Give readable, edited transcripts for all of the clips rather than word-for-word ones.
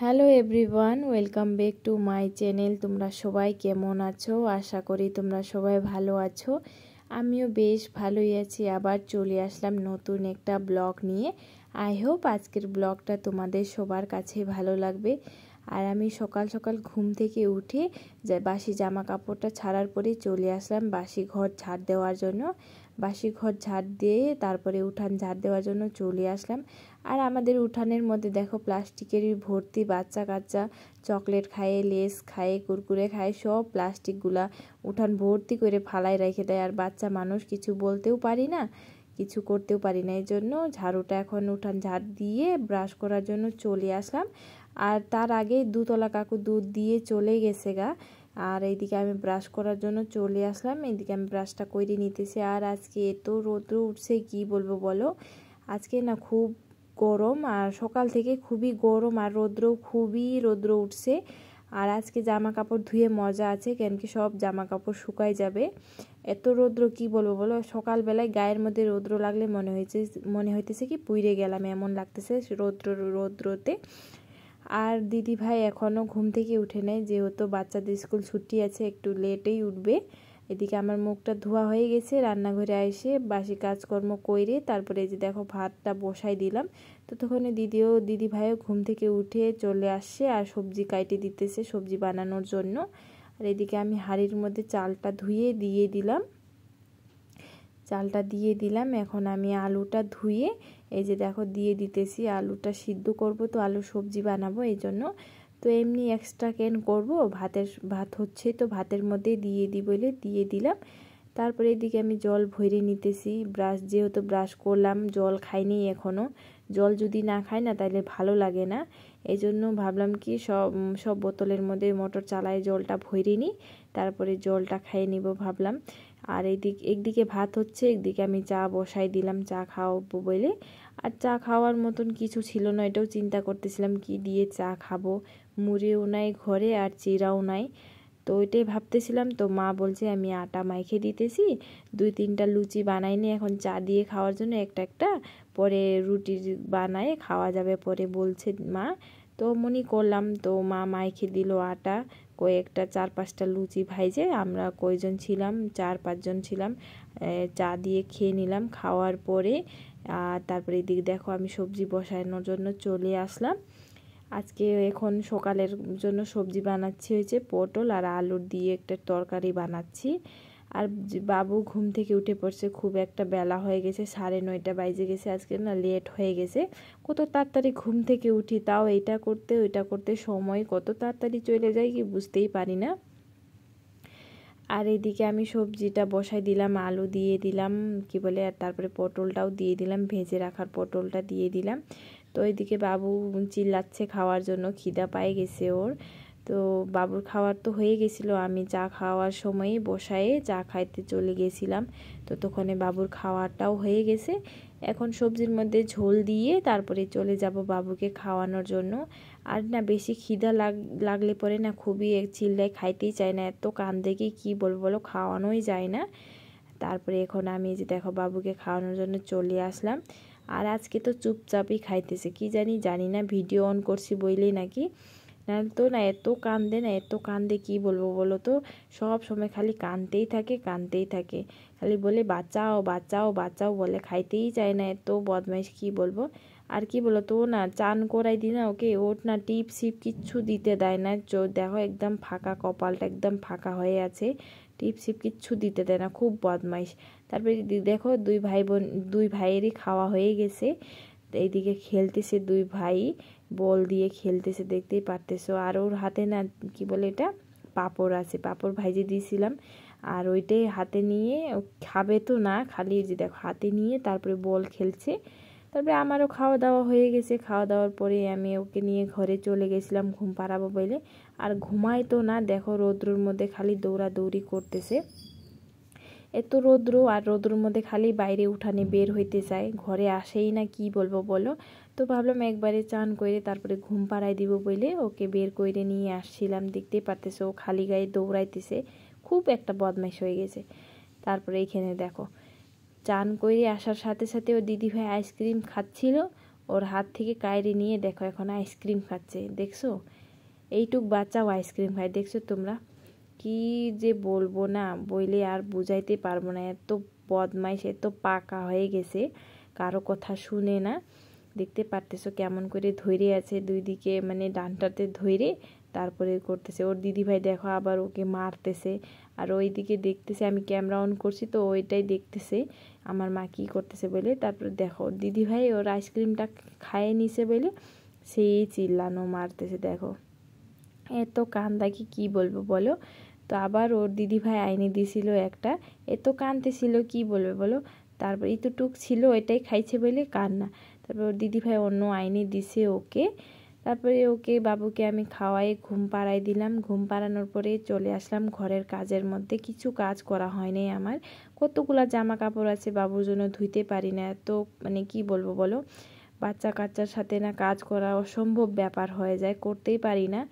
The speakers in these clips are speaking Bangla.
Hello everyone, welcome back to my channel. তোমরা সবাই কেমন আছো? আশা করি তোমরা সবাই ভালো আছো। আমিও বেশ ভালোই আছি। আবার চলে আসলাম নতুন একটা ব্লগ নিয়ে। আই হোপ আজকের ব্লগটা তোমাদের সবার কাছে ভালো লাগবে। আর আমি সকাল সকাল ঘুম থেকে উঠে বাসি জামা কাপড়টা ছাড়ার পরে চলে আসলাম বাসি ঘর ঝাড় দেওয়ার জন্য। বাসি ঘর ঝাড় দিয়ে তারপরে উঠান ঝাড় দেওয়ার জন্য চলে আসলাম। আর আমাদের উঠানের মধ্যে দেখো প্লাস্টিকের ভর্তি বাচ্চা কাচ্চা চকলেট খায়, লেস খায়, কুরকুরে খায়, সব প্লাস্টিকগুলা উঠান ভর্তি করে ফালাই রেখে দেয়। আর বাচ্চা মানুষ কিছু বলতেও পারি না, কিছু করতেও পারি না। এই জন্য ঝাড়ুটা এখন উঠান ঝাড় দিয়ে ব্রাশ করার জন্য চলে আসলাম। আর তার আগে দুতলা কাকু দুধ দিয়ে চলে গেছে গা। আর এইদিকে আমি ব্রাশ করার জন্য চলে আসলাম। এইদিকে আমি ব্রাশটা করে নিতেছি। আর আজকে এত রৌদ্র উঠছে কি বলবো বলো। আজকে না খুব গরম, আর সকাল থেকে খুবই গরম, আর খুবই রৌদ্র উঠছে। আর আজকে জামা কাপড় ধুয়ে মজা আছে, কেন কি সব জামা কাপড় শুকাই যাবে। এত রৌদ্র কি বলবো বলো। সকালবেলায় গায়ের মধ্যে রৌদ্র লাগলে মনে হইতেছে কি পুইরে গেলাম, এমন লাগতেছে রৌদ্রতে। আর দিদি ভাই এখনও ঘুম থেকে উঠে নেই, যেহেতু বাচ্চাদের স্কুল ছুটি আছে, একটু লেটেই উঠবে। এদিকে আমার মুখটা ধোয়া হয়ে গেছে, রান্নাঘরে এসে বাসি কাজকর্ম করে তারপরে এই যে দেখো ভাতটা বসাই দিলাম। ততক্ষণে দিদি ভাইও ঘুম থেকে উঠে চলে আসছে আর সবজি কাইটে দিতেছে সবজি বানানোর জন্য। আর এদিকে আমি হাঁড়ির মধ্যে চালটা ধুয়ে দিয়ে দিলাম। এখন আমি আলুটা ধুয়ে এই যে দেখো দিয়ে দিতেছি। আলুটা সিদ্ধ করব, তো আলু সবজি বানাবো এই জন্য। তো এমনি এক্সট্রা কেন করব, ভাত হচ্ছে তো ভাতের মধ্যে দিয়ে দিলাম। তারপরে এদিকে আমি জল ভরে নিতেছি। যেহেতু ব্রাশ করলাম, জল খাইনি এখনও। জল যদি না খাই না তাহলে ভালো লাগে না। এই জন্য ভাবলাম কি সব বোতলের মধ্যে মোটর চালায় জলটা ভরে নিই, তারপরে জলটা খাইয়ে নিব ভাবলাম। আর একদিকে ভাত হচ্ছে, একদিকে আমি চা বসাই দিলাম চা খাওয়াবো বলে। আর চা খাওয়ার মতন কিছু ছিল না, এটাও চিন্তা করতেছিলাম কি দিয়ে চা খাবো। মুড়িও নাই ঘরে আর চিড়াও নাই, তো ওইটাই ভাবতেছিলাম। তো মা বলছে আমি আটা মাইখে দিতেছি, 2-3টা লুচি বানাইনি এখন চা দিয়ে খাওয়ার জন্য, একটা পরে রুটি বানায় খাওয়া যাবে পরে বলছে মা। তো মনে করলাম, তো মা মাইখে দিল আটা, কয়েকটা 4-5টা লুচি ভাইজে আমরা কয়জন ছিলাম, 4-5 জন ছিলাম, চা দিয়ে খেয়ে নিলাম। খাওয়ার পরে তারপরে এদিকে দেখো আমি সবজি বসানোর জন্য চলে আসলাম। আজকে এখন সকালের জন্য সবজি বানাচ্ছি হয়েছে পটল আর আলুর দিয়ে একটা তরকারি বানাচ্ছি। আর বাবু ঘুম থেকে উঠে পড়ছে, খুব একটা বেলা হয়ে গেছে, 9:30 বাজে গেছে। আজকে না লেট হয়ে গেছে। কত তাড়াতাড়ি ঘুম থেকে উঠি, তাও এটা করতে ওইটা করতে সময় কত তাড়াতাড়ি চলে যায় কি বুঝতেই পারি না। আর এইদিকে আমি সবজিটা বসাই দিলাম, আলু দিয়ে দিলাম কি বলে, আর তারপরে পটলটাও দিয়ে দিলাম, ভেজে রাখার পটলটা দিয়ে দিলাম। তো এইদিকে বাবু চিল্লাচ্ছে খাওয়ার জন্য, খিদা পায়ে গেছে ওর। তো বাবুর খাওয়ার তো হয়ে গেছিলো, আমি চা খাওয়ার সময়ই বসায়ে চা খাইতে চলে গেছিলাম। তো তখন বাবুর খাওয়াটাও হয়ে গেছে। এখন সবজির মধ্যে ঝোল দিয়ে তারপরে চলে যাব বাবুকে খাওয়ানোর জন্য। আর না বেশি খিদা লাগলে পরে না খুবই চিল্লায়, খাইতেই চায় না, এত কান্দে কি বলবো বলো, খাওয়ানোই যায় না। তারপরে এখন আমি যে দেখো বাবুকে খাওয়ানোর জন্য চলে আসলাম। আর আজকে তো চুপচাপই খাইতেছে, কি জানি না ভিডিও অন করছি বইলেই নাকি, নাহলে তো না এত কান্দে কি বলবো বলো তো। সব সময় খালি কাঁদতেই থাকে, খালি বলে বাঁচাও বাঁচাও বাঁচাও বলে, খাইতেই চায় না, এত বদমাইশ কি বলবো। আর কি বলো তো, না চান করাই দিই না ওকে, ওর না টিপ সিপ কিচ্ছু দিতে দেয় না। দেখো একদম ফাঁকা, কপালটা একদম ফাঁকা হয়ে আছে, টিপ সিপ কিচ্ছু দিতে দেয় না, খুব বদমাইশ। তারপরে দেখো দুই ভাইয়েরই খাওয়া হয়ে গেছে। এইদিকে খেলতেছে দুই ভাই, বল দিয়ে খেলতেছে, দেখতেই পারতেছো। আর ওর হাতে না কি বলে এটা পাঁপড় আছে, পাঁপড় ভাইজে দিয়েছিলাম, আর ওইটাই হাতে নিয়ে খাবে তো না, খালি যে দেখো হাতে নিয়ে তারপরে বল খেলছে। তারপরে আমারও খাওয়া দাওয়া হয়ে গেছে, খাওয়া দাওয়ার পরে আমি ওকে নিয়ে ঘরে চলে গেছিলাম ঘুম পাড়াবো বলে। আর ঘুমাই তো না, দেখো রৌদ্রের মধ্যে খালি দৌড়াদৌড়ি করতেছে। এত রৌদ্র, আর রৌদ্রের মধ্যে খালি বাইরে উঠানে বের হইতে চায়, ঘরে আসেই না, কি বলবো বলো। তো ভাবলাম একবারে চান করে তারপরে ঘুম পাড়াই দিব বলে ওকে বের করে নিয়ে আসছিলাম। দেখতেই পারতেছে ও খালি গায়ে দৌড়াইতেছে, খুব একটা বদমাইশ হয়ে গেছে। তারপরে এইখানে দেখো চান করে আসার সাথে সাথে ও দিদিভাই আইসক্রিম খাচ্ছিল, ওর হাত থেকে কায়রে নিয়ে দেখো এখন আইসক্রিম খাচ্ছে, দেখছো? এইটুক বাচ্চাও আইসক্রিম খায়, দেখছো তোমরা? কি যে বলবো না, বইলে আর বুঝাইতে পারবো না। এত বদমাইশ, এত পাকা হয়ে গেছে, কারো কথা শুনে না। দেখতে পারতেছো কেমন করে ধরে আছে দুই দিকে, মানে ডানটাতে ধরে তারপরে করতেছে। ওর দিদিভাই দেখো আবার ওকে মারতেছে, আর ওইদিকে দেখতেছে আমি ক্যামেরা অন করছি, তো ওইটাই দেখতেছে আমার মা কী করতেছে বলে। তারপরে দেখো ওর দিদিভাই ওর আইসক্রিমটা খাইয়ে নিছে বলে সেই চিল্লানো মারতেছে। দেখো এত কান্দা কি বলবো বলো। তো আবার ওর দিদিভাই আইনে দিয়েছিল একটা, এত কাঁদতেছিল কি বলবে বলো। তারপর এতটুক ছিল এটাই খাইছে বলে কান্না। তারপর ওর দিদিভাই অন্য আইনে দিছে ওকে। তারপরে ওকে বাবুকে আমি খাওয়াই ঘুম পাড়াই দিলাম। ঘুম পাড়ানোর পরে চলে আসলাম ঘরের কাজের মধ্যে। কিছু কাজ করা হয়নি আমার, কতগুলা জামা কাপড় আছে বাবুর জন্য ধুইতে পারি না। এত মানে কি বলবো বলো, বাচ্চা কাচ্চার সাথে না কাজ করা অসম্ভব ব্যাপার হয়ে যায়, করতেই পারি না।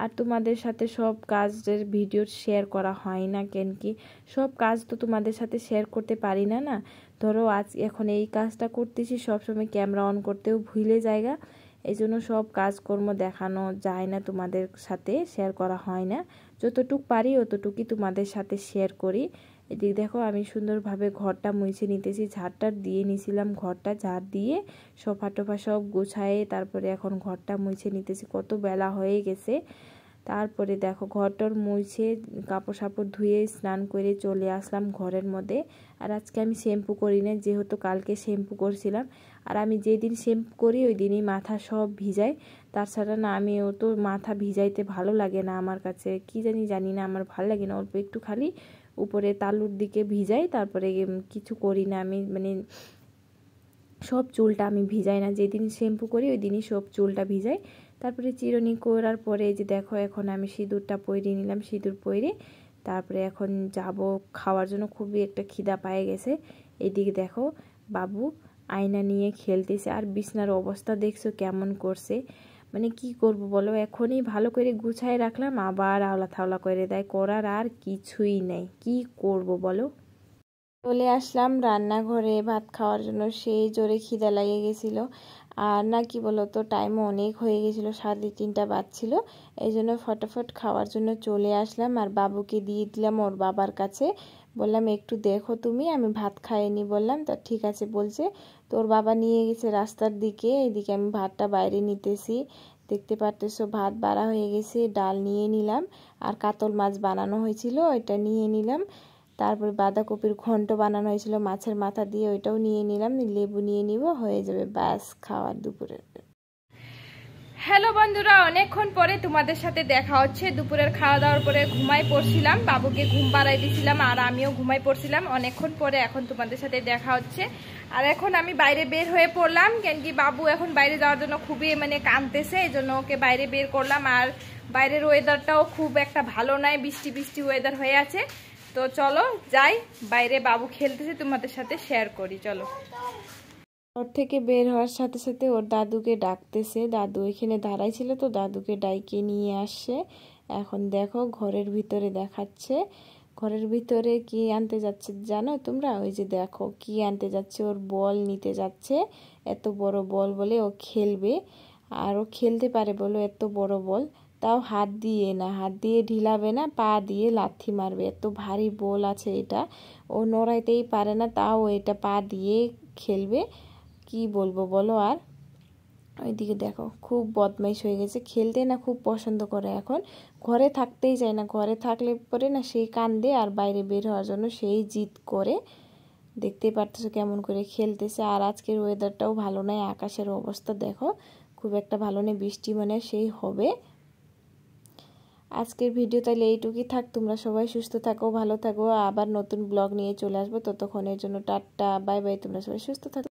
আর তোমাদের সাথে সব কাজের ভিডিও শেয়ার করা হয় না, কেন কি সব কাজ তো তোমাদের সাথে শেয়ার করতে পারি না। না ধরো আজ এখন এই কাজটা করতেছি, সবসময় ক্যামেরা অন করতেও ভুলে জায়গা, এই জন্য সব কাজকর্ম দেখানো যায় না, তোমাদের সাথে শেয়ার করা হয় না। যতটুকু পারি অতটুকুই তোমাদের সাথে শেয়ার করি। এদিকে দেখো আমি সুন্দরভাবে ঘরটা মুছে নিতেছি, ঝাড়টা দিয়ে নিছিলাম, ঘরটা ঝাড় দিয়ে সোফা টোফা সব গুছায়ে তারপরে এখন ঘরটা মুছে নিতেছি। কত বেলা হয়ে গেছে। তারপরে দেখো ঘরটর মুছে কাপড় সাপড় ধুয়ে স্নান করে চলে আসলাম ঘরের মধ্যে। আর আজকে আমি শ্যাম্পু করি না, যেহেতু কালকে শ্যাম্পু করছিলাম। আর আমি যেদিন শ্যাম্পু করি ওই দিনই মাথা সব ভিজাই, তাছাড়া না আমি তো মাথা ভিজাইতে ভালো লাগে না আমার কাছে, কি জানি না আমার ভালো লাগে না। অল্প একটু খালি উপরে তালুর দিকে ভিজাই, তারপরে কিছু করি না আমি, মানে সব চুলটা আমি ভিজাই না। যেদিন শ্যাম্পু করি ওই দিনই সব চুলটা ভিজাই। তারপরে চিরুনি করার পরে যে দেখো এখন আমি সিঁদুরটা পরিয়ে নিলাম, সিঁদুর পরে তারপরে এখন যাব খাওয়ার জন্য। খুবই একটা খিদা পায়ে গেছে। এদিকে দেখো বাবু আয়না নিয়ে খেলতেছে, আর বিছনার অবস্থা দেখছো কেমন করছে, মানে কি করব বলো। এখনই ভালো করে গুছায় রাখলাম, আবার আওলা থাওলা করে দেয়, করার আর কিছুই নেই, কি করব বলো। চলে আসলাম রান্নাঘরে ভাত খাওয়ার জন্য, সেই জোরে খিদা লেগে গেছিলো। আর না কি বলো তো, টাইমও অনেক হয়ে গেছিলো, 3:30 বাজছিল। এই জন্য ফটাফট খাওয়ার জন্য চলে আসলাম, আর বাবুকে দিয়ে দিলাম ওর বাবার কাছে। বললাম একটু দেখো তুমি, আমি ভাত খাইনি বললাম, তা ঠিক আছে বলছে। তো ওর বাবা নিয়ে গেছে রাস্তার দিকে, এদিকে আমি ভাতটা বাইরে নিতেছি। দেখতে পারতেছো ভাত বাড়া হয়ে গেছে, ডাল নিয়ে নিলাম, আর কাতল মাছ বানানো হয়েছিল ওইটা নিয়ে নিলাম। তারপরে বাঁধাকপির ঘন্ট বানানো হয়েছিল মাছের মাথা দিয়ে, ওইটাও নিয়ে নিলাম, লেবু নিয়ে নিব, হয়ে যাবে ব্যাস খাওয়ার দুপুরের। হ্যালো বন্ধুরা, অনেকক্ষণ পরে তোমাদের সাথে দেখা হচ্ছে। দুপুরের খাওয়া দাওয়ার পরে ঘুমাই পড়ছিলাম, বাবুকে ঘুম পাড়াই দিয়েছিলাম আর আমিও ঘুমাই পড়ছিলাম। অনেকক্ষণ পরে এখন তোমাদের সাথে দেখা হচ্ছে। আর এখন আমি বাইরে বের হয়ে পড়লাম, কেন কি বাবু এখন বাইরে যাওয়ার জন্য খুবই মানে কাঁদতেছে, এই জন্য ওকে বাইরে বের করলাম। আর বাইরের ওয়েদারটাও খুব একটা ভালো নয়, বৃষ্টি বৃষ্টি ওয়েদার হয়ে আছে। তো চলো যাই বাইরে, বাবু খেলতেছে, তোমাদের সাথে শেয়ার করি, চলো। ঘর থেকে বের হওয়ার সাথে সাথে ওর দাদুকে ডাকতেছে, দাদু এখানে দাঁড়াই ছিল, তো দাদুকে ডাইকে নিয়ে আসছে। এখন দেখো ঘরের ভিতরে দেখাচ্ছে, ঘরের ভিতরে কি আনতে যাচ্ছে জানো তোমরা? ওই যে দেখো কি আনতে যাচ্ছে, ওর বল নিতে যাচ্ছে। এত বড় বল বলে ও খেলবে, আর ও খেলতে পারে বলো এত বড় বল, তাও হাত দিয়ে না, হাত দিয়ে ঢিলাবে না, পা দিয়ে লাথি মারবে। এত ভারী বল আছে এটা, ও নড়াইতেই পারে না, তাও এটা পা দিয়ে খেলবে, কি বলবো বলো। আর ওইদিকে দেখো খুব বদমাইশ হয়ে গেছে, খেলতে না খুব পছন্দ করে, এখন ঘরে থাকতেই চায় না। ঘরে থাকলে পরে না সেই কান্দে, আর বাইরে বের হওয়ার জন্য সেই জিদ করে। দেখতেই পারতেছো কেমন করে খেলতেছে। আর আজকের ওয়েদারটাও ভালো নয়, আকাশের অবস্থা দেখো খুব একটা ভালো নেই, বৃষ্টি মানে সেই হবে। আজকের ভিডিও তাহলে এইটুকুই থাক, তোমরা সবাই সুস্থ থাকো, ভালো থাকো, আবার নতুন ব্লগ নিয়ে চলে আসবো। ততক্ষণের জন্য টাটা বাই বাই, তোমরা সবাই সুস্থ থাকো।